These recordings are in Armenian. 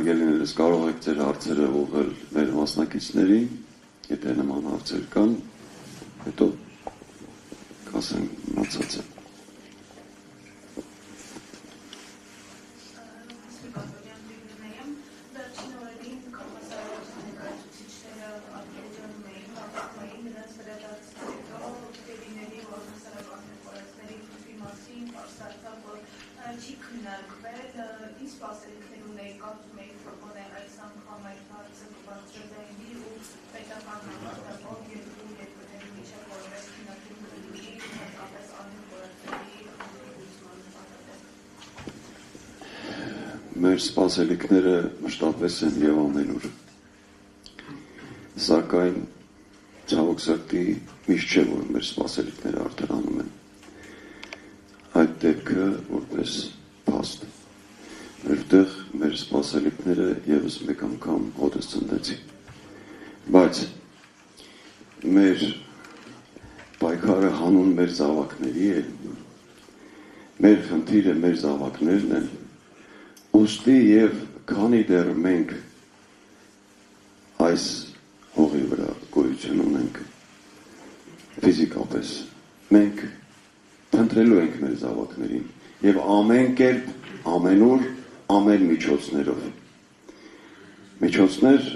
Հարգելիներս, կարող եք ձեր հարցերը ուղղել մեր մասնակիցներին, եթե նման հարցեր կան, հետո կասենք մնացածը։ Չի քննարկվել, ինչ սպասելիքներ ունեի, կարծում էի պրոբոնել այս անգամ այդ հարցը բարձրաձայնի ու պետական համակարգով երկու երկրների միջև որպես քննարկումների, հատկապես անհետ խորհրդների ընդդիմության նպատակով։ Մեր սպասելիքները մշտապես են եւ ամենուր։ Սակայն ցավոք սրտի միշտ չէ, որ մեր սպասելիքները արդարանում են։ Այդ դեպքը որպես փաստ, որտեղ մեր սպասելիքները եւս մեկ անգամ հոտս ցնդեցին։ Բայց մեր պայքարը հանուն մեր զավակների է, մեր խնդիրը մեր զավակներն են, ուստի եւ քանի դեռ մենք այս հողի վրա գոյություն ունենք ֆիզիկապես, մենք փնտրելու ենք մեր զավակներին եւ ամեն կերպ, ամենուր, ամեն միջոցներով։ Միջոցներ,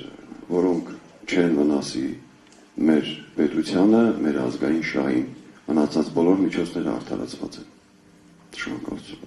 որոնք չեն վնասի մեր պետությանը, մեր ազգային շահին, մնացած բոլոր միջոցները արդարացված են։ Շնորհակալություն։